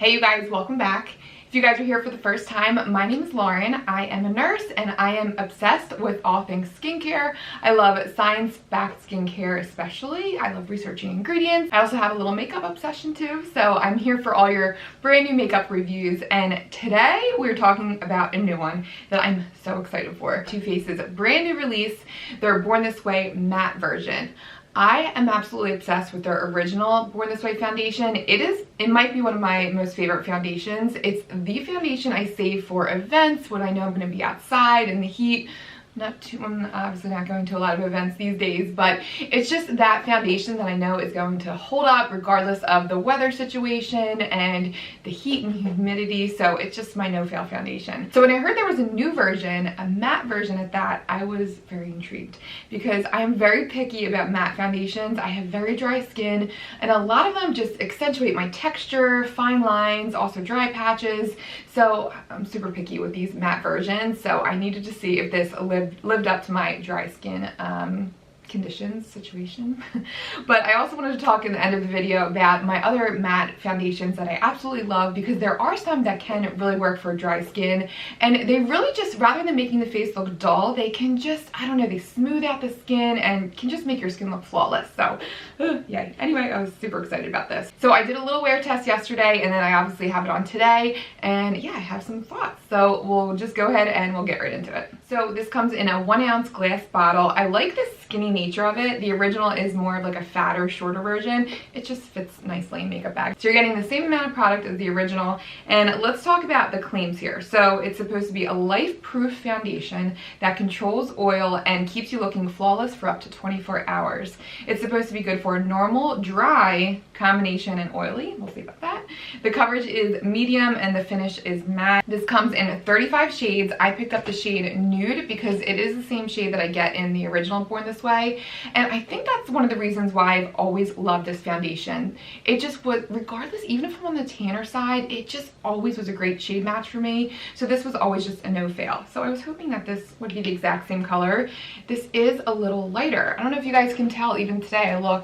Hey you guys, welcome back. If you guys are here for the first time, my name is Lauren. I am a nurse and I am obsessed with all things skincare. I love science-backed skincare especially. I love researching ingredients. I also have a little makeup obsession too, so I'm here for all your brand new makeup reviews. And today we're talking about a new one that I'm so excited for. Too Faced's brand new release, their Born This Way matte version. I am absolutely obsessed with their original Born This Way foundation. It might be one of my most favorite foundations. It's the foundation I save for events when I know I'm going to be outside in the heat. I'm obviously not going to a lot of events these days, but it's just that foundation that I know is going to hold up regardless of the weather situation and the heat and humidity. So it's just my no-fail foundation. So when I heard there was a new version, a matte version at that, I was very intrigued because I am very picky about matte foundations. I have very dry skin and a lot of them just accentuate my texture, fine lines, also dry patches. So I'm super picky with these matte versions. So I needed to see if this lived up to my dry skin situation. But I also wanted to talk in the end of the video about my other matte foundations that I absolutely love, because there are some that can really work for dry skin, and they really just, rather than making the face look dull, they can just, I don't know, they smooth out the skin and can just make your skin look flawless. So yay. Anyway, I was super excited about this. So I did a little wear test yesterday, and then I obviously have it on today, and yeah, I have some thoughts. So we'll just go ahead and we'll get right into it. So this comes in a 1 ounce glass bottle. I like the skinny nature of it. The original is more of like a fatter, shorter version. It just fits nicely in makeup bags. So you're getting the same amount of product as the original. And let's talk about the claims here. So it's supposed to be a life-proof foundation that controls oil and keeps you looking flawless for up to 24 hours. It's supposed to be good for normal, dry, combination, and oily. We'll see about that. The coverage is medium and the finish is matte. This comes in 35 shades. I picked up the shade Nude because it is the same shade that I get in the original Born This Way. And I think that's one of the reasons why I've always loved this foundation. It just was, regardless, even if I'm on the tanner side, it just always was a great shade match for me. So this was always just a no-fail. So I was hoping that this would be the exact same color. This is a little lighter. I don't know if you guys can tell, even today I don't know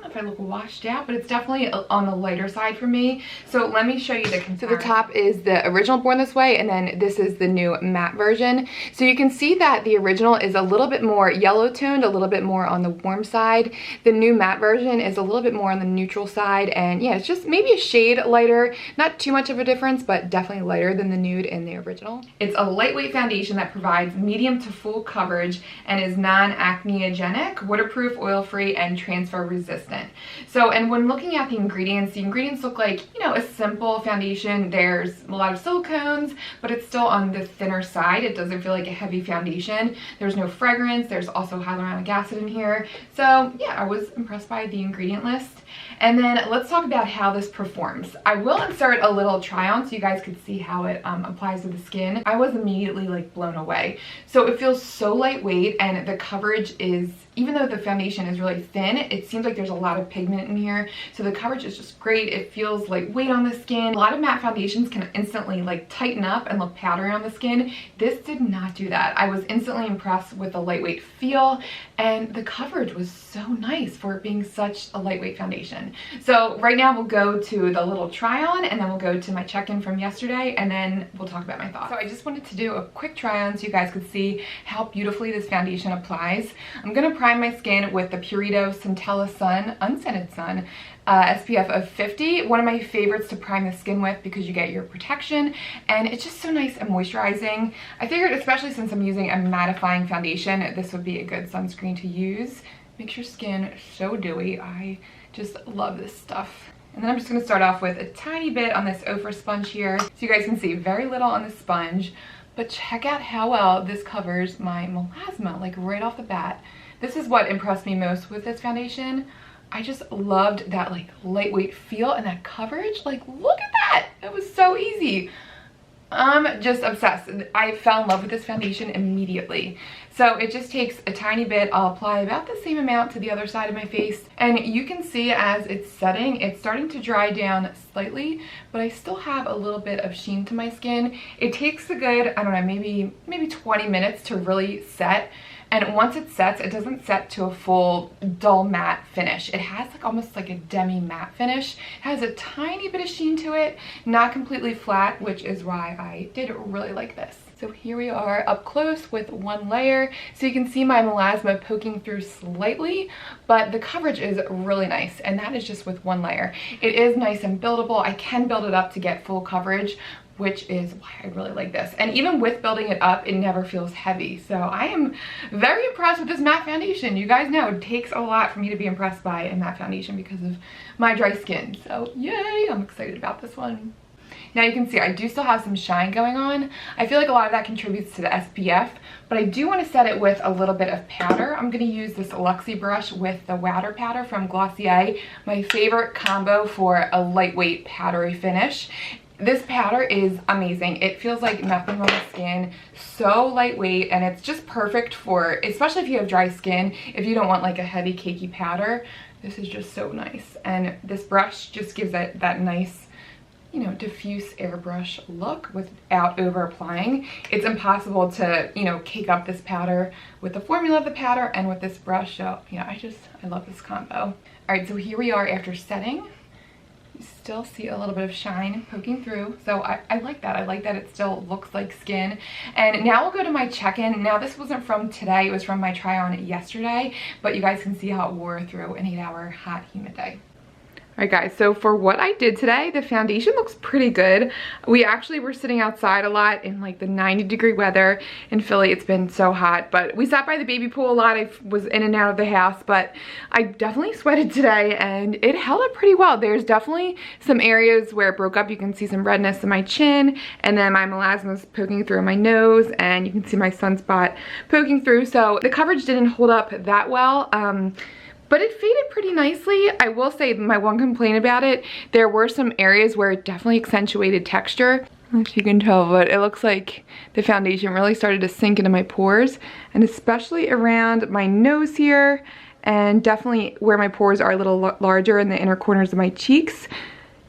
if I look washed out, but it's definitely on the lighter side for me. So let me show you the comparison. So the top is the original Born This Way, and then this is the new matte version. So you can see that the original is a little bit more yellow toned, a little bit more on the warm side. The new matte version is a little bit more on the neutral side, and yeah, it's just maybe a shade lighter. Not too much of a difference, but definitely lighter than the nude in the original. It's a lightweight foundation that provides medium to full coverage and is non-acneogenic, waterproof, oil-free, and transfer resistant. So, and when looking at the ingredients look like, you know, a simple foundation. There's a lot of silicones, but it's still on the thinner side. It doesn't feel like a heavy foundation. There's no fragrance. There's also hyaluronic acid in here. So yeah, I was impressed by the ingredient list. And then let's talk about how this performs. I will insert a little try on so you guys could see how it applies to the skin. I was immediately like blown away. So it feels so lightweight, and the coverage is, even though the foundation is really thin, it seems like there's a lot of pigment in here. So the coverage is just great. It feels like weight on the skin. A lot of matte foundations can instantly like tighten up and look powdery on the skin. This did not do that. I was instantly impressed with the lightweight feel, and the coverage was so nice for it being such a lightweight foundation. So right now we'll go to the little try on, and then we'll go to my check-in from yesterday, and then we'll talk about my thoughts. So I just wanted to do a quick try on so you guys could see how beautifully this foundation applies. I'm gonna prime my skin with the Purito Centella Sun Unscented Sun SPF of 50. One of my favorites to prime the skin with because you get your protection, and it's just so nice and moisturizing. I figured, especially since I'm using a mattifying foundation, this would be a good sunscreen to use. Makes your skin so dewy. I just love this stuff. And then I'm just going to start off with a tiny bit on this Ofra sponge here. So you guys can see very little on the sponge, but check out how well this covers my melasma, like right off the bat. This is what impressed me most with this foundation. I just loved that like lightweight feel and that coverage. Like, look at that. It was so easy. I'm just obsessed. I fell in love with this foundation immediately. So it just takes a tiny bit. I'll apply about the same amount to the other side of my face, and you can see as it's setting, it's starting to dry down slightly, but I still have a little bit of sheen to my skin. It takes a good, I don't know, maybe 20 minutes to really set. and once it sets, it doesn't set to a full dull matte finish. It has like almost like a demi matte finish. It has a tiny bit of sheen to it, not completely flat, which is why I did really like this. So here we are up close with one layer. So you can see my melasma poking through slightly, but the coverage is really nice, and that is just with one layer. It is nice and buildable. I can build it up to get full coverage, which is why I really like this. And even with building it up, it never feels heavy. So I am very impressed with this matte foundation. You guys know it takes a lot for me to be impressed by a matte foundation because of my dry skin. So yay, I'm excited about this one. Now you can see I do still have some shine going on. I feel like a lot of that contributes to the SPF, but I do want to set it with a little bit of powder. I'm going to use this Luxie brush with the Water powder from Glossier, my favorite combo for a lightweight powdery finish. This powder is amazing. It feels like nothing on the skin, so lightweight, and it's just perfect for, especially if you have dry skin, if you don't want like a heavy cakey powder. This is just so nice, and this brush just gives it that nice, you know, diffuse airbrush look without over applying. It's impossible to, you know, cake up this powder with the formula of the powder and with this brush. So yeah, I love this combo. All right, so here we are after setting. You still see a little bit of shine poking through, so I like that. I like that it still looks like skin. And now we'll go to my check-in. Now this wasn't from today, it was from my try-on yesterday, but you guys can see how it wore through an 8-hour hot humid day. Alright guys, so for what I did today, the foundation looks pretty good. We actually were sitting outside a lot in like the 90-degree weather in Philly. It's been so hot, but we sat by the baby pool a lot. I was in and out of the house, but I definitely sweated today and it held up pretty well. There's definitely some areas where it broke up. You can see some redness in my chin, and then my melasma is poking through my nose, and you can see my sunspot poking through. So the coverage didn't hold up that well. But it faded pretty nicely. I will say my one complaint about it, there were some areas where it definitely accentuated texture. I don't know if you can tell, but it looks like the foundation really started to sink into my pores, and especially around my nose here, and definitely where my pores are a little larger in the inner corners of my cheeks.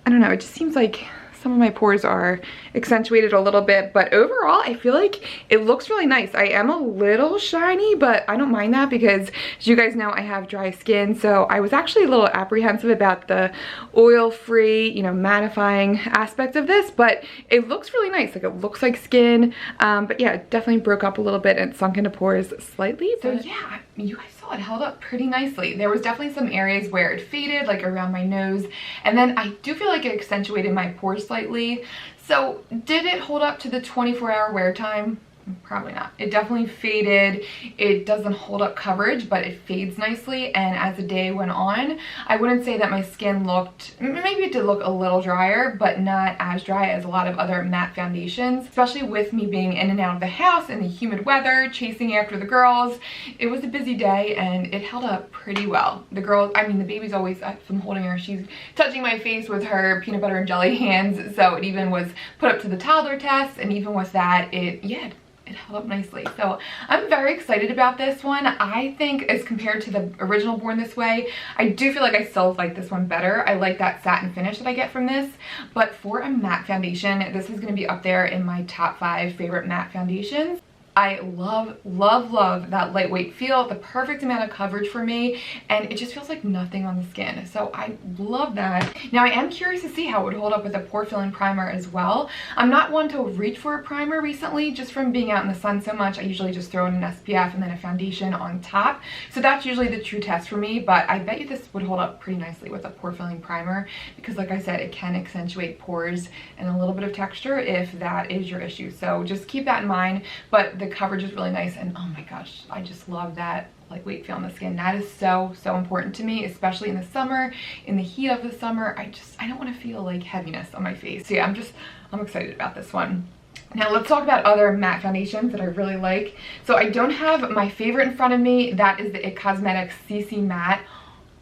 I don't know, it just seems like some of my pores are accentuated a little bit, but overall I feel like it looks really nice. I am a little shiny, but I don't mind that because, as you guys know, I have dry skin, so I was actually a little apprehensive about the oil-free, you know, mattifying aspect of this, but it looks really nice. Like, it looks like skin, but yeah, it definitely broke up a little bit and sunk into pores slightly. So yeah, you guys saw it held up pretty nicely. There was definitely some areas where it faded, like around my nose, and then I do feel like it accentuated my pores slightly. So did it hold up to the 24-hour wear time? Probably not. It definitely faded. It doesn't hold up coverage, but it fades nicely, and as the day went on, I wouldn't say that my skin looked, maybe it did look a little drier, but not as dry as a lot of other matte foundations, especially with me being in and out of the house in the humid weather, chasing after the girls. It was a busy day and it held up pretty well. The girls, I mean, the baby's always, I'm holding her, she's touching my face with her peanut butter and jelly hands, so it even was put up to the toddler test, and even with that, it held up nicely. So I'm very excited about this one. I think as compared to the original Born This Way, I do feel like I still like this one better. I like that satin finish that I get from this, but for a matte foundation, this is going to be up there in my top 5 favorite matte foundations. I love, love, love that lightweight feel, the perfect amount of coverage for me, and it just feels like nothing on the skin. So I love that. Now I am curious to see how it would hold up with a pore filling primer as well. I'm not one to reach for a primer recently, just from being out in the sun so much. I usually just throw in an SPF and then a foundation on top. So that's usually the true test for me, but I bet you this would hold up pretty nicely with a pore filling primer, because like I said, it can accentuate pores and a little bit of texture if that is your issue. So just keep that in mind. But the coverage is really nice, and oh my gosh, I just love that lightweight feel on the skin. That is so, so important to me, especially in the summer, in the heat of the summer. I don't want to feel like heaviness on my face. So yeah, I'm excited about this one. Now let's talk about other matte foundations that I really like. So I don't have my favorite in front of me. That is the IT Cosmetics CC Matte.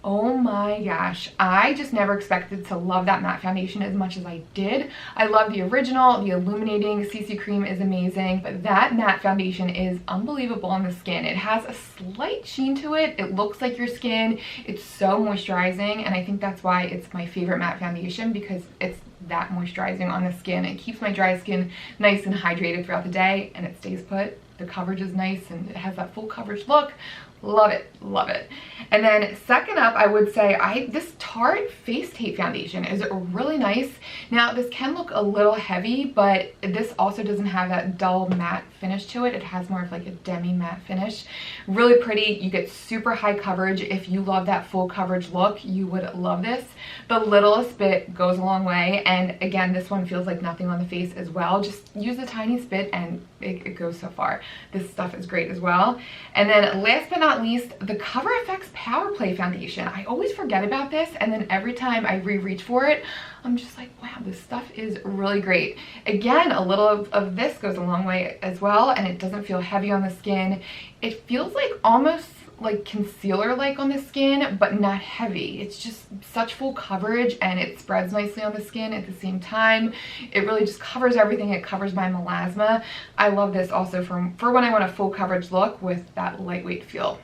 Oh my gosh, I just never expected to love that matte foundation as much as I did. I love the original, the illuminating CC cream is amazing, but that matte foundation is unbelievable on the skin. It has a slight sheen to it. It looks like your skin. It's so moisturizing, and I think that's why it's my favorite matte foundation, because it's that moisturizing on the skin. It keeps my dry skin nice and hydrated throughout the day, and it stays put. the coverage is nice and it has that full coverage look. Love it, love it. And then second up, I would say this Tarte Face Tape Foundation is really nice. Now this can look a little heavy, but this also doesn't have that dull matte finish to it. It has more of like a demi matte finish. Really pretty. You get super high coverage. If you love that full coverage look, you would love this. The littlest bit goes a long way. And again, this one feels like nothing on the face as well. Just use a tiny spit and it goes so far. This stuff is great as well. And then last but not least, the Cover FX Power Play Foundation. I always forget about this, and then every time I reach for it, I'm just like, wow, this stuff is really great. Again, a little of this goes a long way as well, and it doesn't feel heavy on the skin. It feels like almost like concealer-like on the skin, but not heavy. It's just such full coverage, and it spreads nicely on the skin at the same time. It really just covers everything. It covers my melasma. I love this also for when I want a full coverage look with that lightweight feel.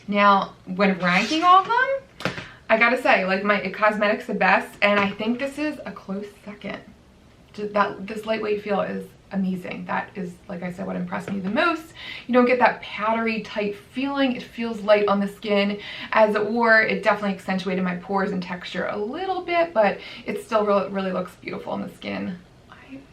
Now, when ranking all of them, I gotta say, like, my It Cosmetics the best, and I think this is a close second. This lightweight feel is amazing. That is, like I said, what impressed me the most. You don't get that powdery tight feeling. It feels light on the skin. As it wore, it definitely accentuated my pores and texture a little bit, but it still really looks beautiful on the skin.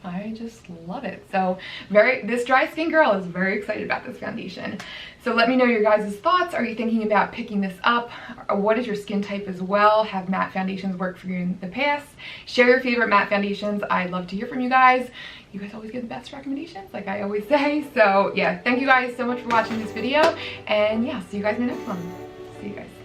I just love it. So this dry skin girl is very excited about this foundation. So let me know your guys' thoughts. Are you thinking about picking this up? Or what is your skin type as well? Have matte foundations worked for you in the past? Share your favorite matte foundations. I'd love to hear from you guys. You guys always give the best recommendations, like I always say. So yeah, thank you guys so much for watching this video. And yeah, see you guys in the next one. See you guys.